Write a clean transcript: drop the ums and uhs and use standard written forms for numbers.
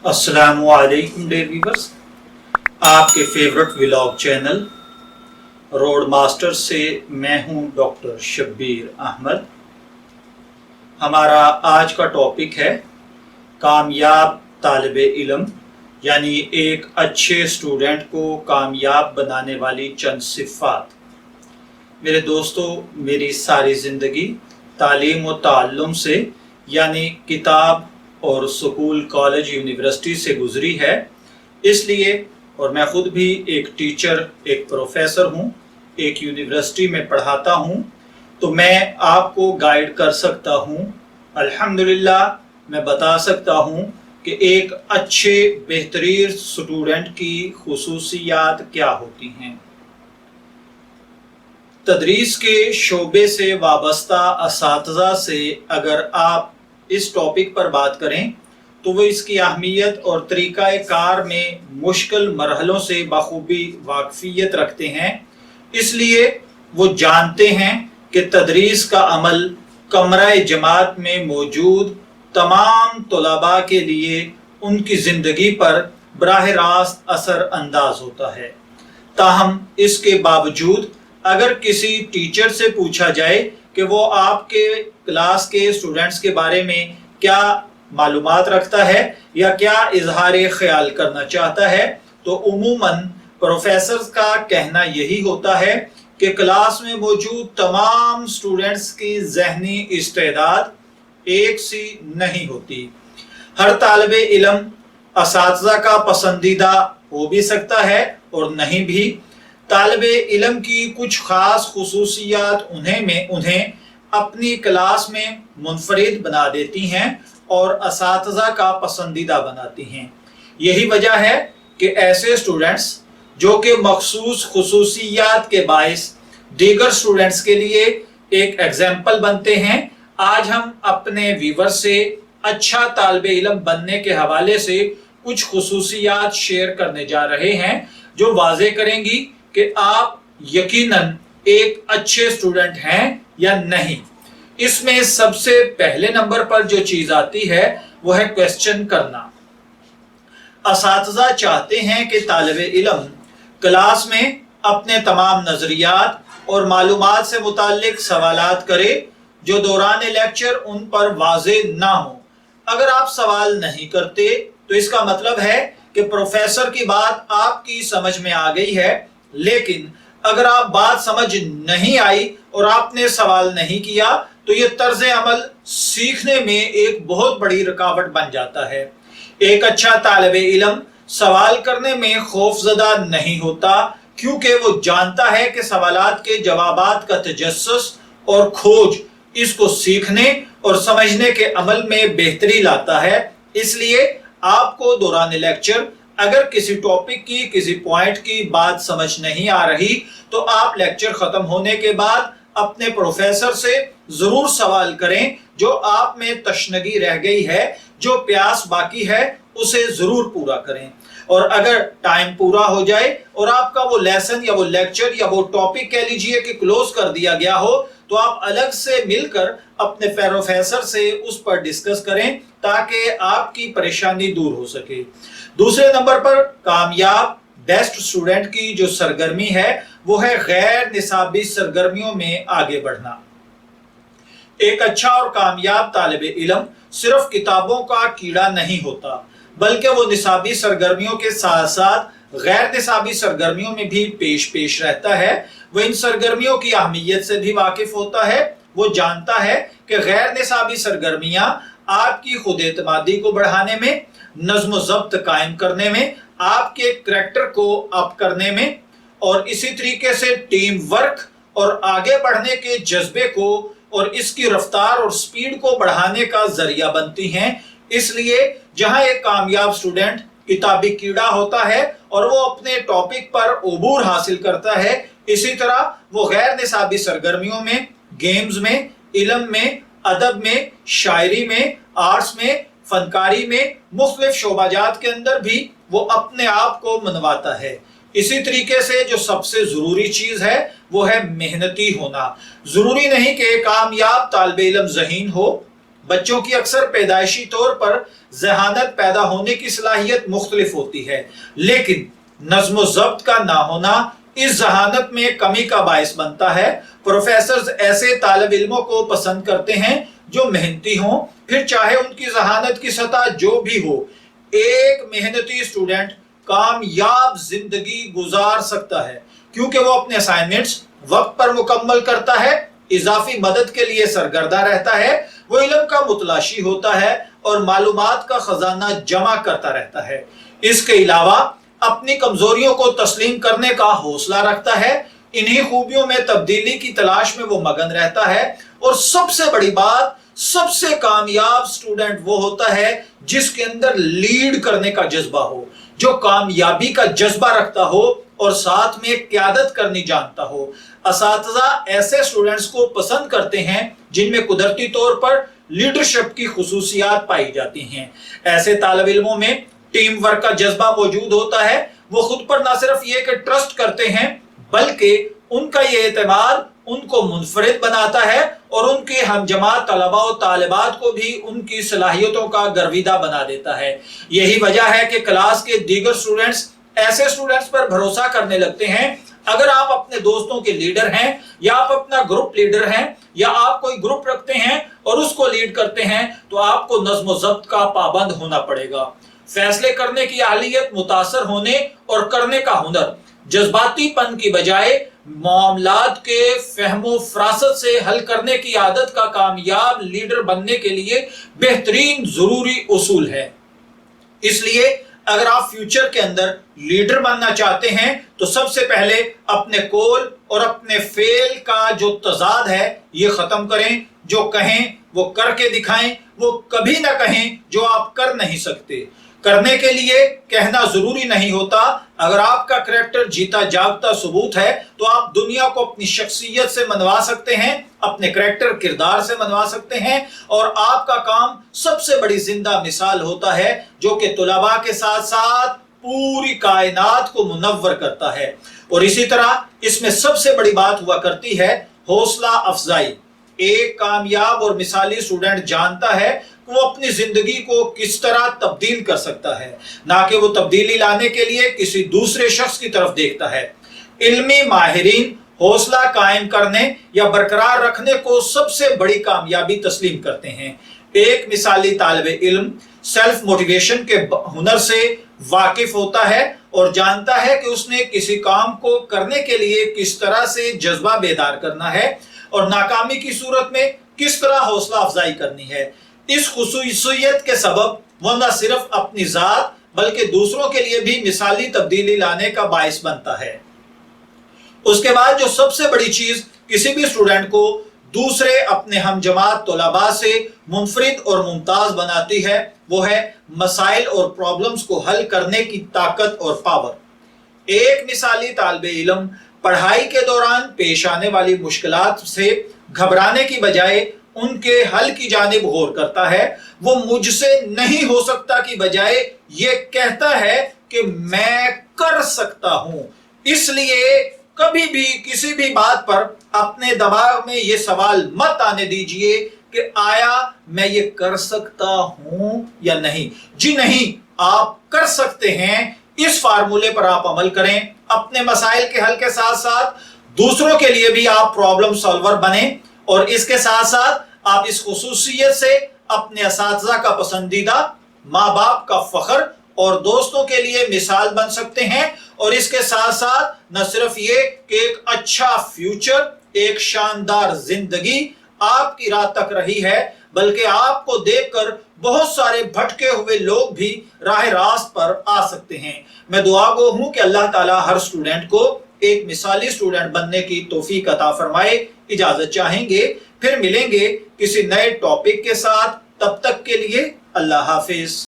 अस्सलामुअलैकुम dear viewers, आपके favourite vlog channel road master से मैं हूं डॉक्टर शब्बीर अहमद। हमारा आज का टॉपिक है कामयाब तालिबे इल्म, यानी एक अच्छे स्टूडेंट को कामयाब बनाने वाली चंद सिफ़ात। मेरे दोस्तों, मेरी सारी ज़िंदगी तालीम व ताल्लुम से यानी किताब और स्कूल, कॉलेज, यूनिवर्सिटी से गुजरी है। इसलिए और मैं ख़ुद भी एक टीचर, एक प्रोफेसर हूँ, एक यूनिवर्सिटी में पढ़ाता हूँ, तो मैं आपको गाइड कर सकता हूँ। अल्हम्दुलिल्लाह मैं बता सकता हूँ कि एक अच्छे बेहतरीन स्टूडेंट की खुसूसियात क्या होती हैं। तदरीस के शोबे से वाबस्ता असातिज़ा से अगर आप इस टॉपिक पर बात करें तो वो इसकी अहमियत और तरीक़ा कार में मुश्किल मरहलों से बखूबी वाकफियत रखते हैं। इसलिए वो जानते हैं कि तदरीस का अमल कमरा जमात में मौजूद तमाम तलबा के लिए उनकी ज़िंदगी पर बराह रास्त असर अंदाज होता है। ताहम इसके बावजूद अगर किसी टीचर से पूछा जाए कि वो आपके क्लास के स्टूडेंट्स के बारे में क्या मालूमात रखता है या क्या इजहार ख्याल करना चाहता है, तो उमूमन प्रोफेसर्स का कहना यही होता है कि क्लास में मौजूद तमाम स्टूडेंट्स की ज़हनी इस्तेदाद एक सी नहीं होती। हर तालिबे इल्म असातिज़ा का पसंदीदा हो भी सकता है और नहीं भी। तालिबे इल्म की कुछ ख़ास खुसूसियात उन्हें अपनी क्लास में मुनफरिद बना देती हैं और असातिज़ा का पसंदीदा बनाती हैं। यही वजह है कि ऐसे स्टूडेंट्स जो कि मखसूस खुसूसियात के बाइस दीगर स्टूडेंट्स के लिए एक एग्जाम्पल बनते हैं। आज हम अपने व्यूवर से अच्छा तालिबे इल्म बनने के हवाले से कुछ खुसूसियात शेयर करने जा रहे हैं जो वाज़े करेंगी कि आप यकीनन एक अच्छे स्टूडेंट हैं या नहीं। इसमें सबसे पहले नंबर पर जो चीज आती है वो है क्वेश्चन करना। असातिज़ा चाहते हैं कि तालिबे इल्म क्लास में अपने तमाम नजरियात और मालूमात से मुताल्लिक सवालात करे जो दौरान लेक्चर उन पर वाज़े ना हो। अगर आप सवाल नहीं करते तो इसका मतलब है कि प्रोफेसर की बात आपकी समझ में आ गई है, लेकिन अगर आप बात समझ नहीं आई और आपने सवाल नहीं किया तो ये तर्ज अमल सीखने में एक बहुत बड़ी रुकावट बन जाता है। एक अच्छा तालिबे इल्म सवाल करने में खौफजदा नहीं होता, क्योंकि वो जानता है कि सवालात के जवाबात का तजस्सुस और खोज इसको सीखने और समझने के अमल में बेहतरी लाता है। इसलिए आपको दौरान लेक्चर अगर किसी टॉपिक की, किसी पॉइंट की बात समझ नहीं आ रही तो आप लेक्चर खत्म होने के बाद अपने प्रोफेसर से जरूर सवाल करें। जो आप में तशनगी रह गई है, जो प्यास बाकी है, उसे जरूर पूरा करें। और अगर टाइम पूरा हो जाए और आपका वो लेसन या वो लेक्चर या वो टॉपिक कह लीजिए कि क्लोज कर दिया गया हो, तो आप अलग से मिलकर अपने प्रोफेसर से उस पर डिस्कस करें ताकि आपकी परेशानी दूर हो सके। दूसरे नंबर पर कामयाब बेस्ट स्टूडेंट की जो सरगर्मी है वो है गैर निसाबी सरगर्मियों में आगे बढ़ना। एक अच्छा और कामयाब तालिबे इल्म सिर्फ किताबों का कीड़ा नहीं होता, बल्कि वो निसाबी सरगर्मियों के साथ साथ गैर निसाबी सरगर्मियों में भी पेश रहता है। वो इन सरगर्मियों की अहमियत से भी वाकिफ होता है। वो जानता है कि गैर निसाबी सरगर्मियां आपकी खुद एतमादी को बढ़ाने में, नज़्म ज़ब्त कायम करने में, आपके करैक्टर को अप करने में और इसी तरीके से टीम वर्क और आगे बढ़ने के जज्बे को और इसकी रफ्तार और स्पीड को बढ़ाने का जरिया बनती हैं। इसलिए जहां एक कामयाब स्टूडेंट किताबी कीड़ा होता है और वो अपने टॉपिक पर उबूर हासिल करता है, इसी तरह वो गैर निसाबी सरगर्मियों में, गेम्स में, इल्म में, अदब में, शायरी में, आर्ट्स में, फनकारी में, मुख्तलिफ शोबाजात के अंदर भी वो अपने आप को मनवाता है। इसी तरीके से जो सबसे जरूरी चीज है वो है मेहनती होना। जरूरी नहीं कि कामयाब तालिबे इल्म ज़हीन हो, बच्चों की अक्सर पैदाइशी तौर पर ज़हानत पैदा होने की सलाहियत मुख्तलिफ होती है, लेकिन नज़्म ज़ब्त का ना होना इस ज़हानत में कमी का बायस बनता है। प्रोफेसर्स ऐसे तालिब इल्मों को पसंद करते हैं जो मेहनती हों, फिर चाहे उनकी ज़हानत की सतह जो भी हो। एक मेहनती स्टूडेंट कामयाब जिंदगी गुजार सकता है क्योंकि वो अपने असाइनमेंट्स वक्त पर मुकम्मल करता है, इजाफी मदद के लिए सरगर्दा रहता है, वो इल्म का मुतलाशी होता है और मालूमात का खजाना जमा करता रहता है। इसके अलावा अपनी कमजोरियों को तस्लीम करने का हौसला रखता है। इन्हीं खूबियों में तब्दीली की तलाश में वो मगन रहता है। और सबसे बड़ी बात, सबसे कामयाब स्टूडेंट वो होता है जिसके अंदर लीड करने का जज्बा हो, जो कामयाबी का जज्बा रखता हो और साथ में क़यादत करनी जानता हो। असातिज़ा ऐसे स्टूडेंट्स को पसंद करते हैं जिनमें कुदरती तौर पर लीडरशिप की खुसूसियात पाई जाती हैं। ऐसे तालिब इल्मों में टीम वर्क का जज्बा मौजूद होता है। वो खुद पर ना सिर्फ ये कि ट्रस्ट करते हैं, बल्कि उनका ये एतमाद उनको मुनफरिद बनाता है और उनके हमजमात तलबा और तालिबात को भी उनकी सलाहियतों का गर्विदा बना देता है। यही वजह है कि क्लास के दीगर स्टूडेंट्स ऐसे स्टूडेंट्स पर भरोसा करने लगते हैं। अगर आप अपने दोस्तों के लीडर हैं या आप अपना ग्रुप लीडर हैं या आप कोई ग्रुप रखते हैं और उसको लीड करते हैं तो आपको नज़्म ज़ब्त का पाबंद होना पड़ेगा। फैसले करने की आलियत, मुतासर होने और करने का हुनर, जज्बातीपन की बजाय मामलात के फहमो फरासत से हल करने की आदत का कामयाब लीडर बनने के लिए बेहतरीन जरूरी उसूल है। इसलिए अगर आप फ्यूचर के अंदर लीडर बनना चाहते हैं तो सबसे पहले अपने कौल और अपने फेल का जो तजाद है ये खत्म करें। जो कहें वो करके दिखाएं, वो कभी ना कहें जो आप कर नहीं सकते। करने के लिए कहना जरूरी नहीं होता। अगर आपका करैक्टर जीता जागता सबूत है तो आप दुनिया को अपनी शख्सियत से मनवा सकते हैं, अपने करैक्टर किरदार से मनवा सकते हैं और आपका काम सबसे बड़ी जिंदा मिसाल होता है जो कि तुलबा के साथ साथ पूरी कायनात को मुनव्वर करता है। और इसी तरह इसमें सबसे बड़ी बात हुआ करती है हौसला अफजाई। एक कामयाब और मिसाली स्टूडेंट जानता है कि वो अपनी जिंदगी को किस तरह तब्दील कर सकता है, ना कि वो तब्दीली लाने के लिए किसी दूसरे शख्स की तरफ देखता है। इल्मी माहिरीन हौसला कायम करने या बरकरार रखने को सबसे बड़ी कामयाबी तस्लीम करते हैं। एक मिसाली तालिब इल्म सेल्फ मोटिवेशन के हुनर से वाकिफ होता है और जानता है कि उसने किसी काम को करने के लिए किस तरह से जज्बा बेदार करना है और नाकामी की सूरत में किस तरह हौसला अफजाई करनी है। इस खुसूसियत के सबब वो न सिर्फ अपनी जात बल्कि दूसरों के लिए भी मिसाली तब्दीली लाने का बायस बनता है। उसके बाद जो सबसे बड़ी चीज किसी भी स्टूडेंट को दूसरे अपने हमजमात तलबा से मुनफरिद और मुमताज बनाती है वो है मसाइल और प्रॉब्लम्स को हल करने की ताकत और पावर। एक मिसाली तालिब इल्म पढ़ाई के दौरान पेश आने वाली मुश्किलात से घबराने की बजाय उनके हल की जानिब गौर करता है। वो मुझसे नहीं हो सकता की बजाय ये कहता है कि मैं कर सकता हूं। इसलिए कभी भी किसी भी बात पर अपने दिमाग में ये सवाल मत आने दीजिए कि आया मैं ये कर सकता हूं या नहीं। जी नहीं, आप कर सकते हैं। इस फार्मूले पर आप अमल करें। अपने मसाइल के हल के साथ साथ दूसरों के लिए भी आप प्रॉब्लम सॉल्वर बने और इसके साथ साथ आप इस खुसूसियत से अपने असातिज़ा का पसंदीदा, माँ बाप का फख्र और दोस्तों के लिए मिसाल बन सकते हैं। और इसके साथ साथ न सिर्फ ये कि एक अच्छा फ्यूचर, एक शानदार जिंदगी आपकी राह तक रही है, बल्कि आपको देखकर बहुत सारे भटके हुए लोग भी राह रास्त पर आ सकते हैं। मैं दुआ गो हूं कि अल्लाह ताला हर स्टूडेंट को एक मिसाली स्टूडेंट बनने की तौफीक अता फरमाए। इजाजत चाहेंगे, फिर मिलेंगे किसी नए टॉपिक के साथ। तब तक के लिए अल्लाह हाफिज।